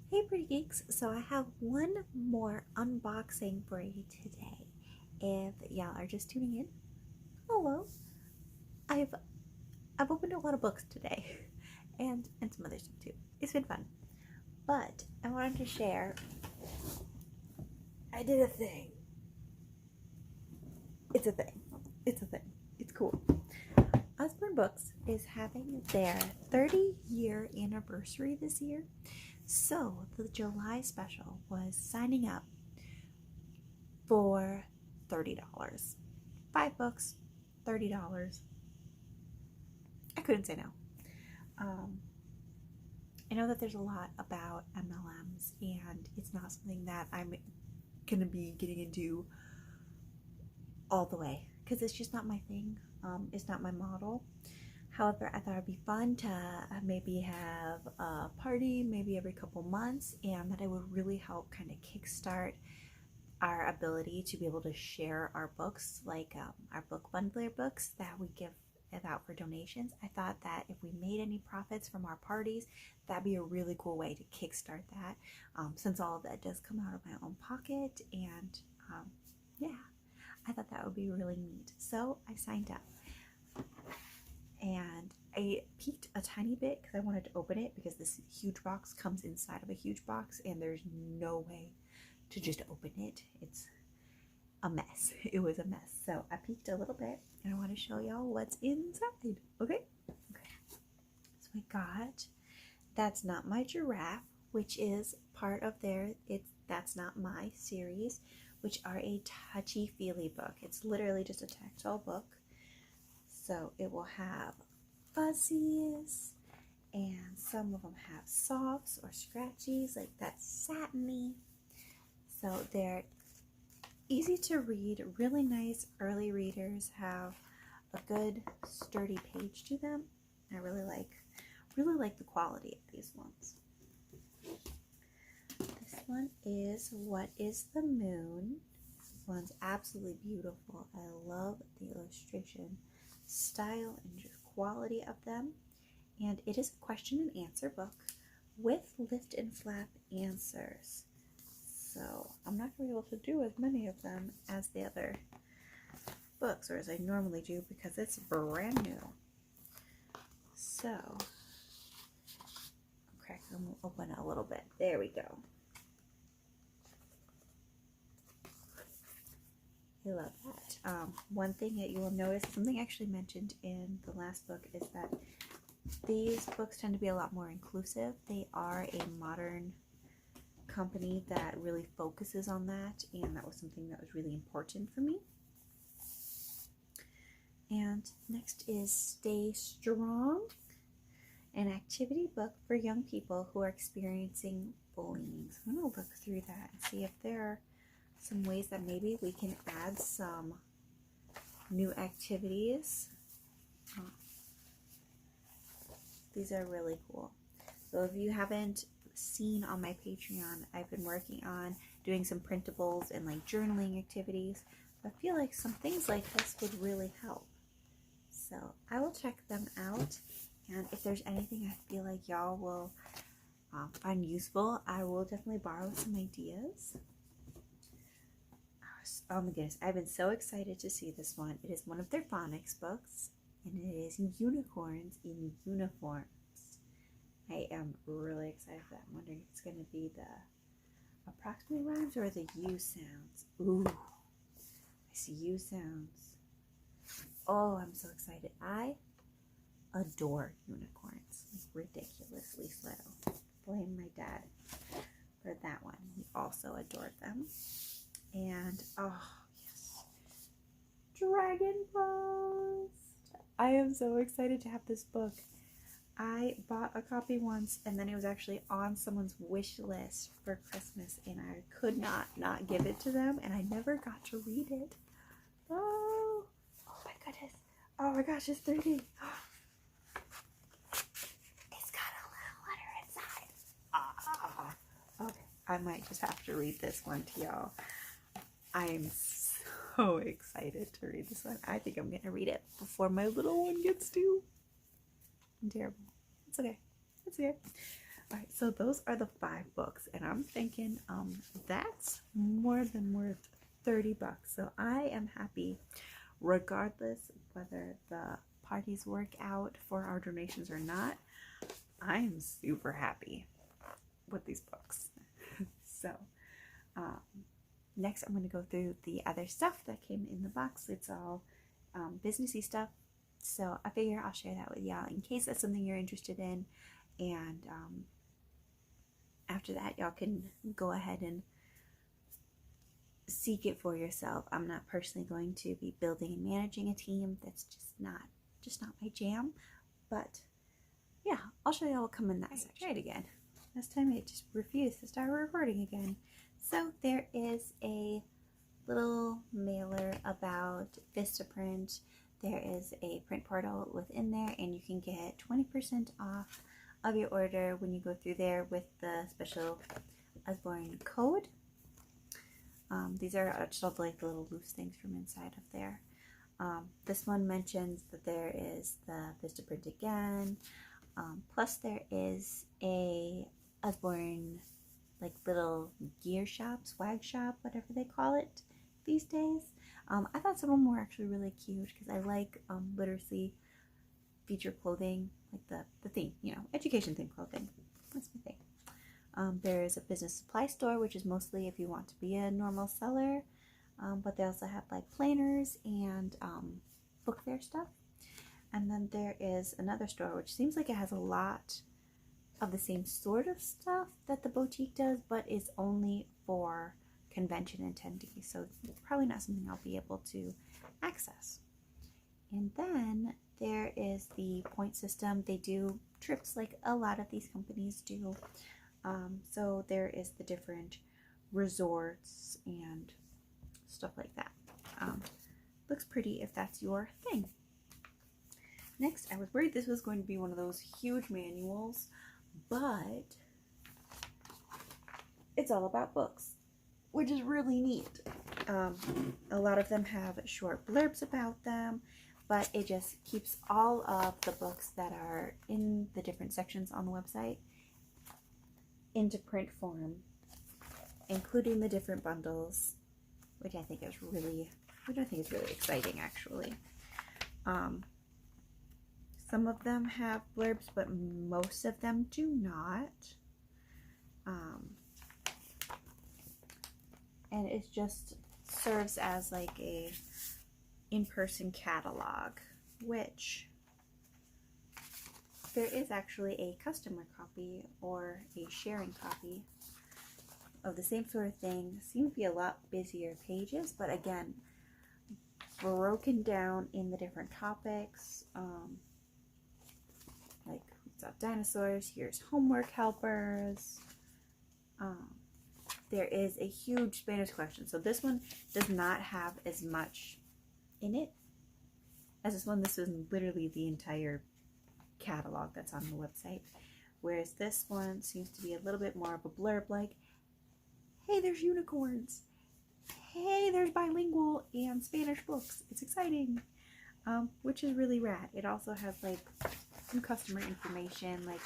Hey Pretty Geeks, so I have one more unboxing for you today. If y'all are just tuning in, hello. I've I've opened a lot of books today and some other stuff too. It's been fun. But I wanted to share I did a thing. It's a thing. It's a thing. It's cool. Usborne Books is having their 30-year anniversary this year. So the July special was signing up for $30. 5 books, $30. I couldn't say no. I know that there's a lot about MLMs, and it's not something that I'm going to be getting into all the way because it's just not my thing. It's not my model. However, I thought it'd be fun to maybe have a party maybe every couple months, and that it would really help kind of kickstart our ability to be able to share our books, like our book bundler books that we give out for donations. I thought that if we made any profits from our parties, that'd be a really cool way to kickstart that, since all of that does come out of my own pocket. And yeah, I thought that would be really neat. So I signed up. And I peeked a tiny bit because I wanted to open it, because this huge box comes inside of a huge box and there's no way to just open it. It's a mess. It was a mess. So I peeked a little bit and I want to show y'all what's inside. Okay? Okay. So I got That's Not My Giraffe, which is part of their That's Not My series, which are a touchy-feely book. It's literally just a tactile book. So it will have fuzzies, and some of them have softs or scratchies, like that satiny. So they're easy to read, really nice. Early readers have a good sturdy page to them. I really like the quality of these ones. This one is What is the Moon? This one's absolutely beautiful. I love the illustration style and quality of them, and it is a question and answer book with lift and flap answers. So I'm not going to be able to do as many of them as the other books, or as I normally do, because it's brand new. So I'm going to open it a little bit. There we go. I love that. One thing that you will notice, something actually mentioned in the last book, is that these books tend to be a lot more inclusive. They are a modern company that really focuses on that, and that was something that was really important for me. And next is Stay Strong, an activity book for young people who are experiencing bullying. So I'm going to look through that and see if there are some ways that maybe we can add some new activities. These are really cool. So if you haven't seen on my Patreon, I've been working on doing some printables and like journaling activities. I feel like some things like this would really help. So I will check them out, and if there's anything I feel like y'all will find useful, I will definitely borrow some ideas. Oh my goodness, I've been so excited to see this one. It is one of their phonics books, and it is Unicorns in Uniforms. I am really excited for that. I'm wondering if it's going to be the approximate rhymes or the U sounds. Ooh, I see U sounds. Oh, I'm so excited. I adore unicorns, like ridiculously so. Blame my dad for that one. He also adored them. And oh yes, Dragon Post. I am so excited to have this book. I bought a copy once, and then it was actually on someone's wish list for Christmas, and I could not give it to them, and I never got to read it. Oh my goodness. Oh my gosh, it's 3D. It's got a little letter inside. Okay, I might just have to read this one to y'all. I am so excited to read this one. I think I'm going to read it before my little one gets to. I'm terrible. It's okay. It's okay. All right, so those are the 5 books, and I'm thinking that's more than worth 30 bucks. So I am happy regardless whether the parties work out for our donations or not. I'm super happy with these books. So next I'm going to go through the other stuff that came in the box. It's all businessy stuff. So I figure I'll share that with y'all in case that's something you're interested in. And after that, y'all can go ahead and seek it for yourself. I'm not personally going to be building and managing a team. That's just not my jam. But yeah, I'll show y'all what come in that section. Try it again. This time it just refused to start recording again. So there is a little mailer about Vistaprint. There is a print portal within there, and you can get 20% off of your order when you go through there with the special Usborne code. These are just all like the little loose things from inside of there. This one mentions that there is the Vistaprint again. Plus there is a Usborne like little gear shop, swag shop, whatever they call it these days. I thought some of them were actually really cute because I like literacy featured clothing, like the theme, you know, education theme clothing. That's my thing. There is a business supply store, which is mostly if you want to be a normal seller, but they also have like planners and book fair stuff. And then there is another store which seems like it has a lot of the same sort of stuff that the boutique does, but is only for convention attendees, so it's probably not something I'll be able to access. And then there is the point system. They do trips like a lot of these companies do. So there is the different resorts and stuff like that. Looks pretty if that's your thing. Next, I was worried this was going to be one of those huge manuals, but it's all about books, which is really neat. A lot of them have short blurbs about them, but it just keeps all of the books that are in the different sections on the website into print form, including the different bundles, which I think is really exciting actually. Some of them have blurbs, but most of them do not. And it just serves as like a in-person catalog, which there is actually a customer copy or a sharing copy of the same sort of thing. Seems to be a lot busier pages, but again, broken down in the different topics. Like, what's up, dinosaurs? Here's homework helpers. There is a huge Spanish collection. So this one does not have as much in it as this one. This is literally the entire catalog that's on the website. Whereas this one seems to be a little bit more of a blurb like, hey, there's unicorns. Hey, there's bilingual and Spanish books. It's exciting. Which is really rad. It also has like some customer information, like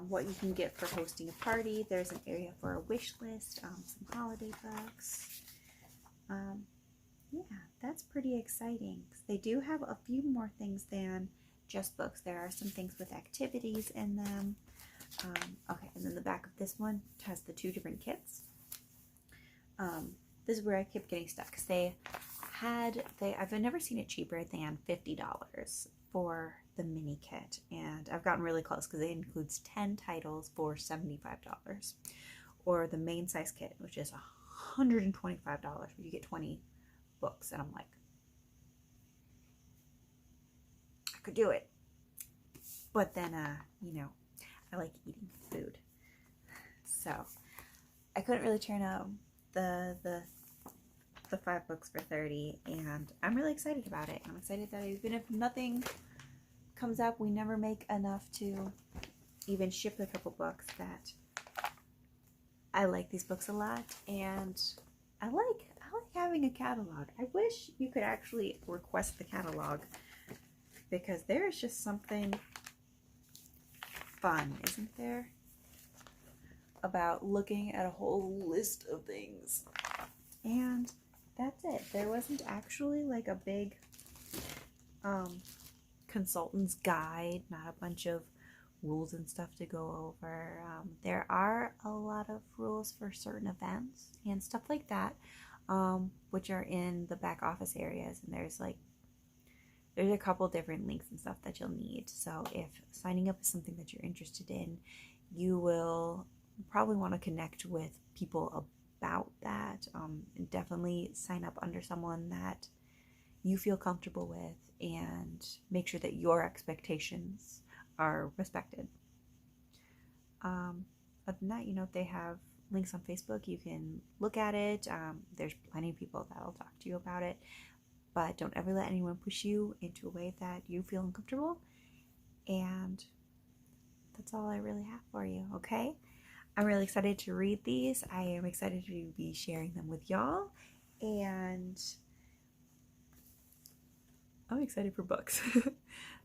what you can get for hosting a party. There's an area for a wish list, some holiday books. Yeah, that's pretty exciting. They do have a few more things than just books. There are some things with activities in them. Okay, and then the back of this one has the 2 different kits. This is where I kept getting stuck because I've never seen it cheaper than $50 for the mini kit, and I've gotten really close because it includes 10 titles for $75, or the main size kit, which is $125, where you get 20 books, and I'm like, I could do it, but then you know, I like eating food, so I couldn't really turn out the 5 books for $30, and I'm really excited about it. I'm excited that even if nothing comes up, we never make enough to even ship a couple books, that I like these books a lot, and I like having a catalog. I wish you could actually request the catalog, because there is just something fun, isn't there, about looking at a whole list of things. And that's it. There wasn't actually like a big consultant's guide, not a bunch of rules and stuff to go over. There are a lot of rules for certain events and stuff like that, which are in the back office areas, and there's a couple different links and stuff that you'll need. So if signing up is something that you're interested in, you will probably want to connect with people about that. And definitely sign up under someone that you feel comfortable with, and make sure that your expectations are respected. Other than that, if they have links on Facebook, you can look at it. There's plenty of people that'll talk to you about it, but don't ever let anyone push you into a way that you feel uncomfortable. And that's all I really have for you, okay? I'm really excited to read these. I am excited to be sharing them with y'all, and I'm excited for books.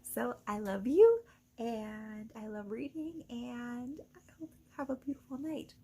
So I love you, and I love reading, and I hope you have a beautiful night.